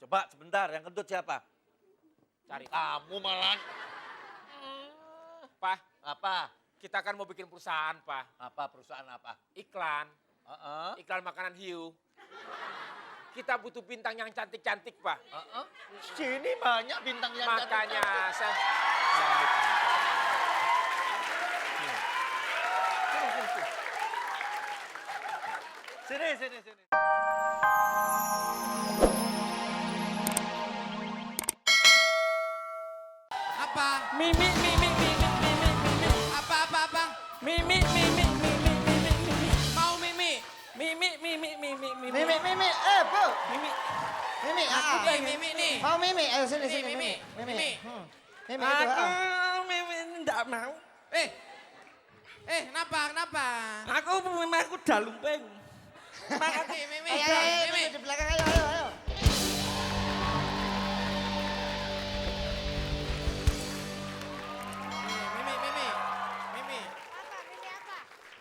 Coba sebentar, yang kentut siapa? Cari. Kamu malah. Pak, Apa? kita kan mau bikin perusahaan, Pak. Apa perusahaan apa? Iklan. Iklan makanan hiu. Kita butuh bintang yang cantik-cantik, Pak. Sini banyak bintang yang Makanya saya... Sini. Apa? Mimi. Apa? Mimi. Mau Mimi? Mimi. Bu. Mimi. Mimi, Aku ah. pengen. Mimi nih. Mau Mimi, ayo sini, Mimi, sini. Mimi. Mimi. Mimi. Mimi itu, Aku ah. Mimi enggak mau. Kenapa? Aku udah lumpeng. Mimi. Ayo, di belakang, ayo. Mimi.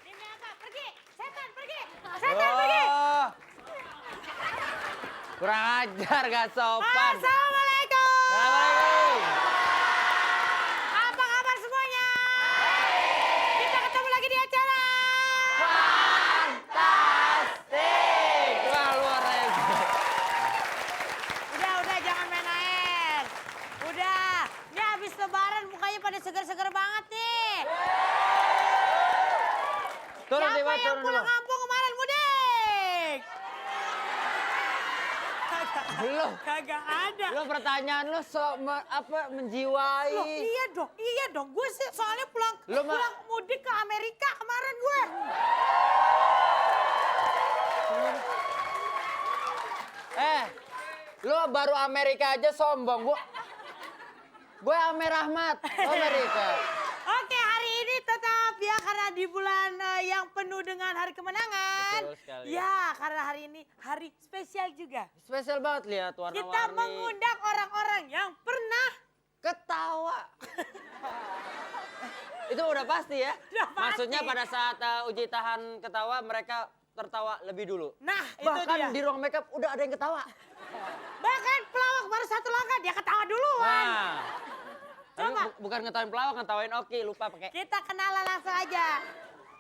Mimi apa? Pergi! Setan pergi! Setan pergi! Kurang ajar, gak sopan. Assalamualaikum! Assalamualaikum. Apa kabar semuanya? Kita ketemu lagi di acara. Fantastik. Wah, luar biasa. Udah, jangan main-main. Udah, ini habis lebaran mukanya pada seger-seger banget nih. Turun Siapa di bawah, yang turun di pulang bawah. kampung kemarin mudik? Belum. Kagak ada. Lo pertanyaan lo menjiwai. Loh, iya dong. Gue sih soalnya pulang mudik ke Amerika kemarin gue. Lo baru Amerika aja sombong. Gue Amer Rahmat, Amerika. Oke, hari ini tetap ya karena di bulan yang penuh dengan hari kemenangan. Betul sekali. Ya, karena hari ini hari spesial juga. Spesial banget lihat warna-warni. Kita mengundang orang-orang yang pernah ketawa. Itu udah pasti ya? Udah pasti. Maksudnya pada saat uji tahan ketawa mereka tertawa lebih dulu. Nah, itu Bahkan dia. di ruang makeup udah ada yang ketawa. Bahkan pelawak baru satu langkah dia ketawa duluan. Nah. Tapi Coba. bukan ngetawain pelawak, ngetawain Oki, lupa pakai. Kita kenalan langsung aja.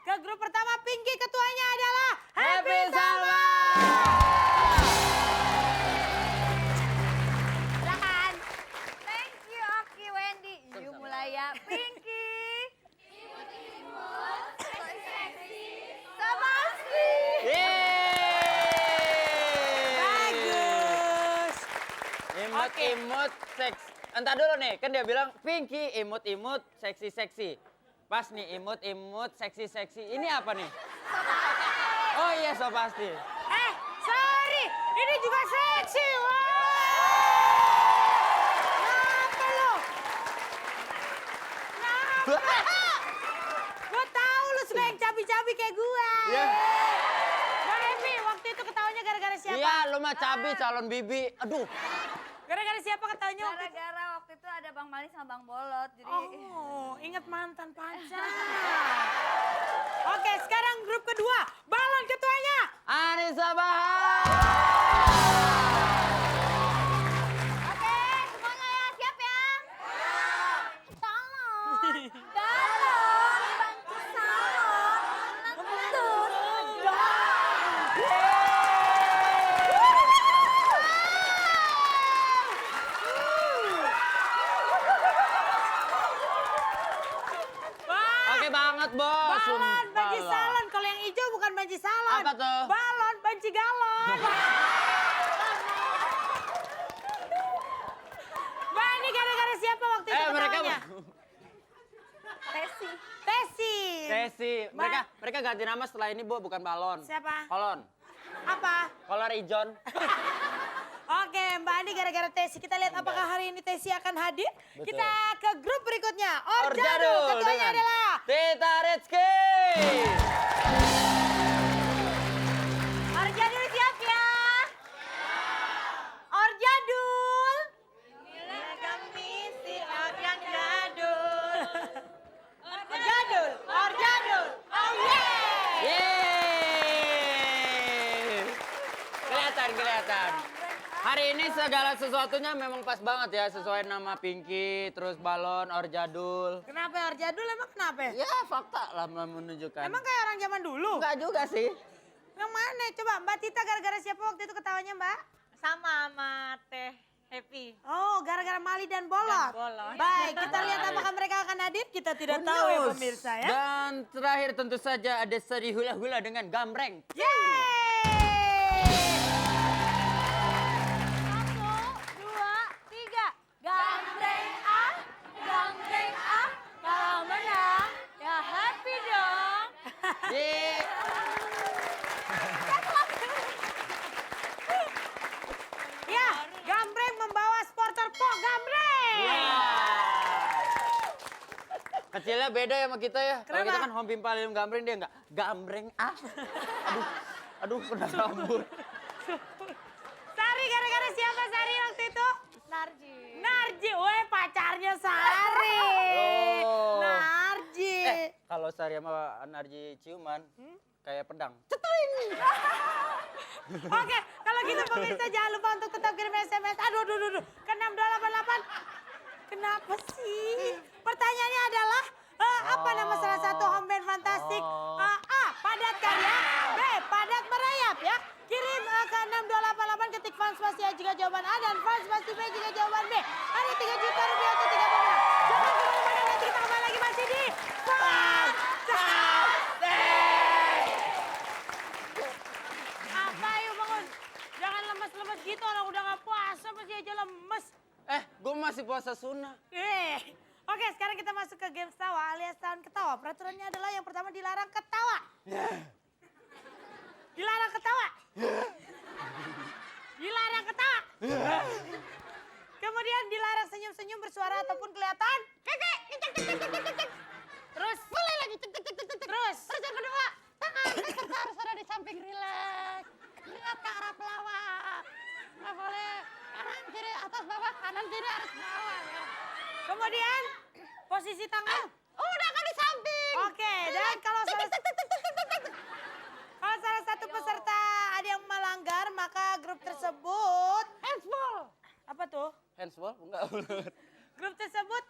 Ke grup pertama Pinky, ketuanya adalah Happy Salma. Silakan. Thank you, Oki, Wendy. You mulai ya, Pinky. Sabasti. Yeay. Bagus. Imut-imut seks. Entar dulu nih, kan dia bilang Pinky imut-imut seksi-seksi. Pas nih imut-imut seksi-seksi. Ini apa nih? Oh iya, so pasti. Sorry, ini juga seksi. Wah. Kenapa lo? Kenapa? Gue tahu lo suka yang cabi-cabi kayak gue. Iya. Bang Happy, waktu itu ketawanya gara-gara siapa? Iya, lu mah cabi calon bibi. Aduh. Gara-gara siapa ketawanya waktu itu? Gara-gara waktu itu ada Bang Mali sama Bang Bolot, jadi Oh, ingat mantan pacar. Oke, sekarang grup kedua. Balon ketuanya. Anissa Bahar. Oke, semuanya ya, siap ya? Balon, bantu salon, betul. Wah, Oke banget, Bos. balon, banci Sumpah lah. salon. Kalau yang hijau bukan banci salon. Apa tuh? Balon, banci galon. Mbak, ini gara-gara siapa waktu itu Mereka ketawanya? Tesi. Tesi. Tesi. Mbak. Mereka ganti nama setelah ini, Bu, bukan balon. Siapa? Kolon. Apa? Kolor ijon. Oke, Mbak Andi gara-gara Tesi. Kita lihat apakah hari ini Tesi akan hadir. Betul. Kita ke grup berikutnya. Orjadul. Orjadul Ketuanya dengan adalah Tita Rizky. Orjadul siap ya? Orjadul. Orjadul. Orjadul. Oh yeah. Yeay. Kelihatan. Hari ini segala sesuatunya memang pas banget ya, sesuai nama Pinky, terus balon, orjadul. Kenapa Orjadul emang kenapa? Ya fakta lah menunjukkan. Emang kayak orang zaman dulu? Enggak juga sih. Yang mana? Coba Mbak Tita gara-gara siapa waktu itu ketawanya Mbak? Sama Teh Happy. Oh, gara-gara Mali dan Bolot. Dan Bolot. Baik, kita lihat apakah mereka akan hadir. Kita tidak tahu ya pemirsa ya. Dan terakhir tentu saja ada seri hula-hula dengan gambreng. Yeay! 1, 2, 3. Gambreng ah, kalau menang ya happy dong. Yeay. Ya, Gambreng membawa supporter Po Gambreng. Kecilnya beda ya sama kita ya. Kalau Kenapa? kita kan Hom Pimpalim gambreng, dia enggak gambreng ah. Aduh kena rambut. Sari gara-gara siapa Sari waktu itu? Narji. Narji, weh pacarnya Sari. Oh. Narji. Kalau Sari sama Narji ciuman, kayak pedang. Oke, kalau gitu pemirsa jangan lupa untuk tetap kirim SMS. Aduh. Ke 6288. Kenapa sih? Pertanyaannya adalah apa nama salah satu home band fantastik? A. Padat karya. B. Padat merayap ya. Kirim ke 6288 ketik fans spasi A jika jawaban A dan fans spasi B jika jawaban B. Ada 3 juta rupiah untuk 3 pemenang. Jangan kemana-mana, nanti kita kembali lagi masih di Apa yuk bangun? Jangan lemes-lemes gitu, orang udah gak puasa masih aja lemes. Gue masih puasa sunnah. Oke, sekarang kita masuk ke game tawa alias tahun ketawa. Peraturannya adalah yang pertama dilarang ketawa. Dilarang ketawa. Dilarang ketawa. Kemudian dilarang senyum-senyum bersuara ataupun kelihatan. Terus. Mulai lagi. Terus. Terus yang kedua. Tangan peserta harus ada di samping rileks. Lihat ke arah pelawak. Nggak boleh kanan kiri atas bawah, kanan kiri atas bawah ya. Kemudian posisi tangan. Udah kan di samping. Oke, dan kalau salah satu peserta ada yang melanggar, maka grup tersebut handsball. Apa tuh? Handsball? Enggak. Grup tersebut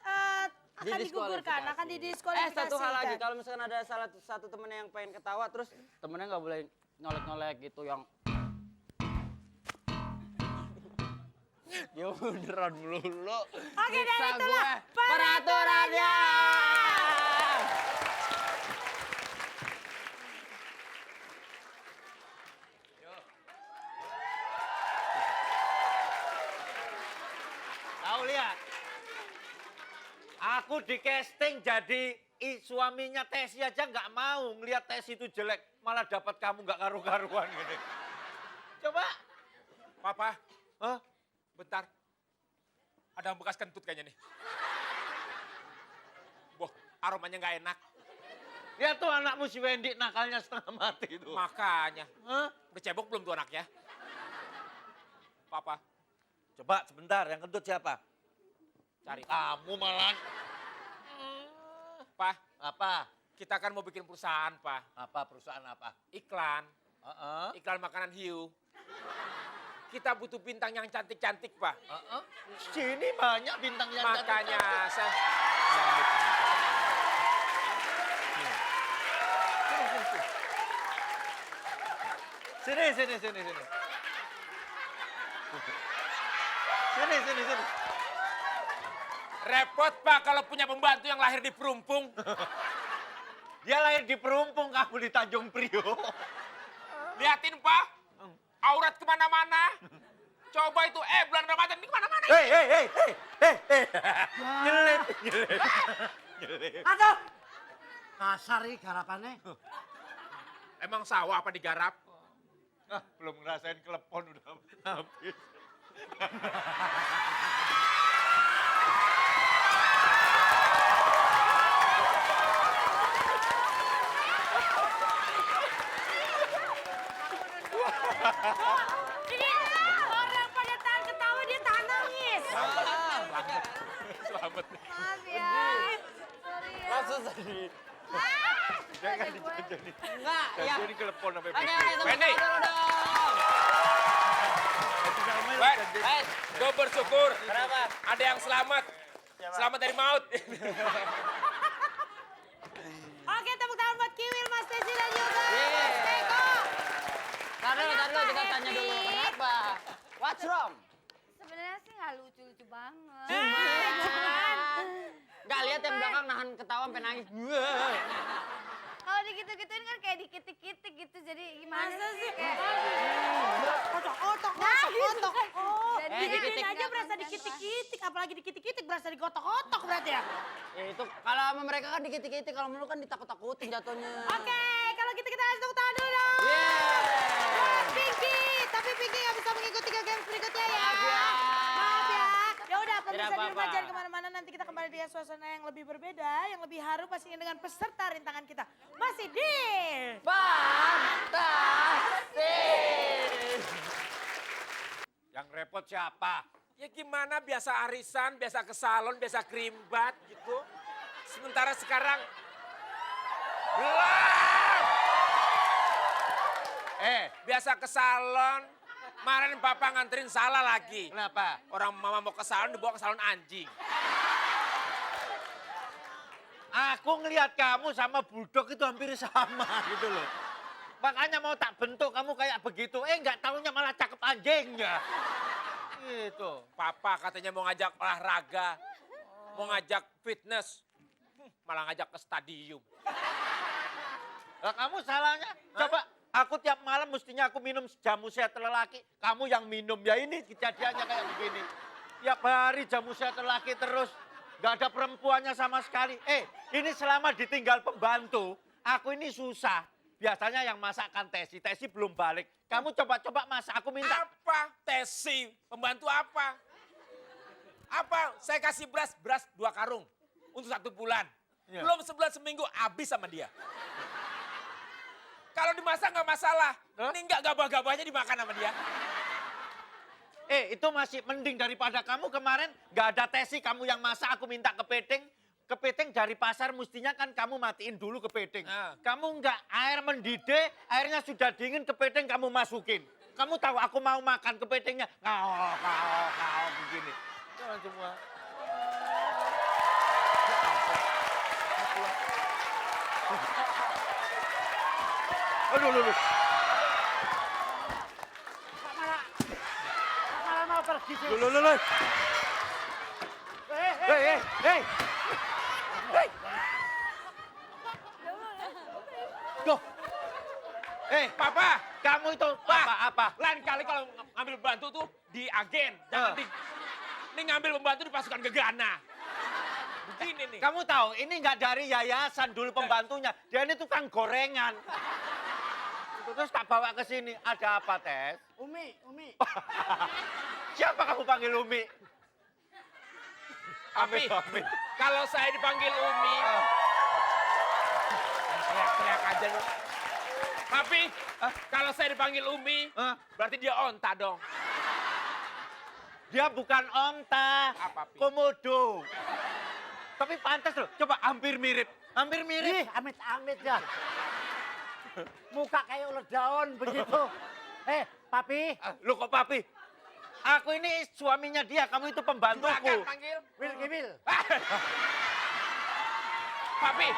akan digugurkan, akan didiskualifikasi. Satu hal lagi, kalau misalkan ada salah satu temennya yang pengen ketawa, terus temennya nggak boleh nyolek-nyolek gitu yang dia beneran melulu. Oke, dan Nyiksa itulah gue. peraturannya. Tahu lihat. Aku di casting jadi suaminya Tesi aja nggak mau ngelihat Tesi itu jelek, malah dapat kamu nggak karu-karuan gini. Coba. Papa, Hah? bentar. Ada yang bekas kentut kayaknya nih. Boh, aromanya nggak enak. Ya tuh anakmu si Wendy nakalnya setengah mati itu. Makanya. Hah? Udah cebok belum tuh anaknya? Papa, Coba sebentar, yang kentut siapa? cari. Kamu malah. Pak, Apa? kita kan mau bikin perusahaan, Pak. Apa perusahaan apa? Iklan. Iklan makanan hiu. Kita butuh bintang yang cantik-cantik, Pak. Sini banyak bintang yang Makanya saya... Sini. Sini. Repot, Pak, kalau punya pembantu yang lahir di Perumpung. Dia lahir di Perumpung, kamu di Tanjung Priok. Liatin, Pak. Aurat kemana-mana. Coba itu, bulan Ramadan ini kemana-mana. Hei. Nyelip. Aduh. Kasar nih garapannya. Emang sawah apa digarap? Belum ngerasain klepon udah habis. Ini orang pada tahan ketawa, dia tahan nangis. Selamat nih. Maaf ya. Sorry ya. langsung sedih. Jangan dijanjani. Enggak, ya. Jadi klepon sampai Oke, begitu. tepuk Wendy. tangan dulu dong. Itu namanya Wen. janjani. Guys, Gue bersyukur. kenapa? Ada yang selamat. Selamat dari maut. Oke, tepuk tangan buat Kiwil, Mas Tesi dan juga Yeay. Mas Teko. Tar dulu, kita Kenapa, tanya dulu. Happy? Kenapa? What's wrong? Sebenarnya sih nggak lucu-lucu banget. Cuman. Nggak lihat yang belakang nahan ketawa sampai nangis. Kalau digitu-gituin kan kayak dikitik-kitik gitu, jadi gimana Masa sih? Kayak- Otok. Oh, Jadi digituin nggak aja berasa konsen dikitik-kitik, apalagi dikitik-kitik berasa digotok-gotok berarti ya. Ya itu kalau sama mereka kan dikit-dikit, kalau lu kan ditakut-takutin jatuhnya. Oke, kalau gitu kita kasih tepuk tangan dulu dong. Yeay. Buat Pinky, tapi Pinky nggak bisa mengikuti ke games berikutnya ya. Maaf ya. Maaf ya. Ya udah, pemirsa di rumah apa-apa. jangan kemana-mana. Nanti kita kembali dengan suasana yang lebih berbeda, yang lebih haru pastinya dengan peserta rintangan kita. Masih di Fantastis. Yang repot siapa? Ya gimana, biasa arisan, biasa ke salon, biasa krimbat gitu. Sementara sekarang gelap. Biasa ke salon, kemarin Papa nganterin salah lagi. Kenapa? Orang mama mau ke salon, dibawa ke salon anjing. Aku ngelihat kamu sama bulldog itu hampir sama gitu loh. Makanya mau tak bentuk kamu kayak begitu. Nggak taunya malah cakep anjingnya. Gitu. Papa katanya mau ngajak olahraga, mau ngajak fitness, malah ngajak ke stadium. Lah kamu salahnya. Coba aku tiap malam mestinya aku minum jamu sehat lelaki. Kamu yang minum. Ya ini kejadiannya kayak begini. Tiap hari jamu sehat lelaki terus. Gak ada perempuannya sama sekali. Ini selama ditinggal pembantu, aku ini susah. Biasanya yang masakkan Tesi. Tesi belum balik. Kamu coba-coba masak, aku minta. Apa? Tesi, pembantu apa? Apa? Saya kasih beras 2 karung untuk 1 bulan. Iya. Belum sebulan seminggu habis sama dia. Kalau dimasak nggak masalah. Hah? Ini nggak gabah-gabahnya dimakan sama dia. Itu masih mending daripada kamu kemarin gak ada Tesi, kamu yang masak, aku minta kepiting. Kepiting dari pasar mestinya kan kamu matiin dulu kepiting. Ah. Kamu enggak, air mendidih, airnya sudah dingin, kepiting kamu masukin. Kamu tahu aku mau makan kepitingnya, kau begini. Jangan semua. Aduh. Malah mau pergi sih. Loh. Hei. Tuh. Papa, Kamu itu apa? lain kali kalau ngambil pembantu tuh di agen. Jangan ini ngambil pembantu di pasukan gegana. Begini nih. Kamu tahu, ini nggak dari yayasan dulu pembantunya. Dia ini tukang gorengan. Terus tak bawa ke sini. Ada apa, Tes? Umi. Siapa kamu panggil Umi? Tapi Amit. kalau saya dipanggil Umi, teriak-teriak aja lu. Tapi kalau saya dipanggil Umi, berarti dia onta dong. Dia bukan onta. Apa, Pi? Komodo. Tapi pantas loh. Coba hampir mirip. Ih, amit-amit ya. Muka kayak ular daun begitu. Papi. Lu kok papi? Aku ini suaminya dia. Kamu itu pembantuku. Silakan panggil. Wil. Papi,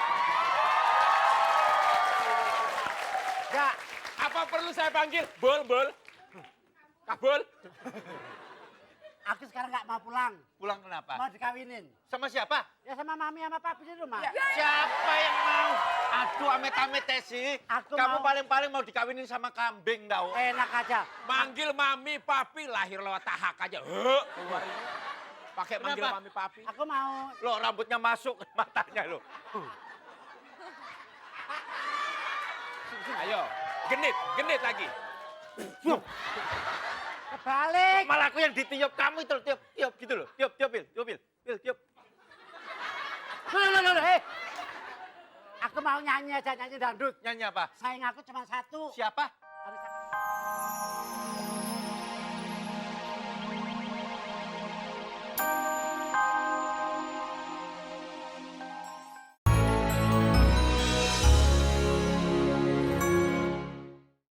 Ya, apa perlu saya panggil? Bol. Kabul. aku sekarang nggak mau pulang. Pulang kenapa? Mau dikawinin. Sama siapa? Ya sama mami sama papi di rumah. Siapa yang mau? Aduh, amit-amit Tesi. Aku Kamu mau. paling-paling mau dikawinin sama kambing tau. Enak aja. Manggil mami, papi, lahir lewat tahak aja. Keluar ini. Pakai manggil Kenapa? mami, papi. Aku mau. Loh, rambutnya masuk ke matanya loh. Ayo, genit lagi. Kebalik. Malah aku yang ditiup, kamu itu tiup gitu loh. Tiup, tiup. Loh. Aku mau nyanyi aja, nyanyi dangdut. Nyanyi apa? Sayang aku cuma satu. Siapa?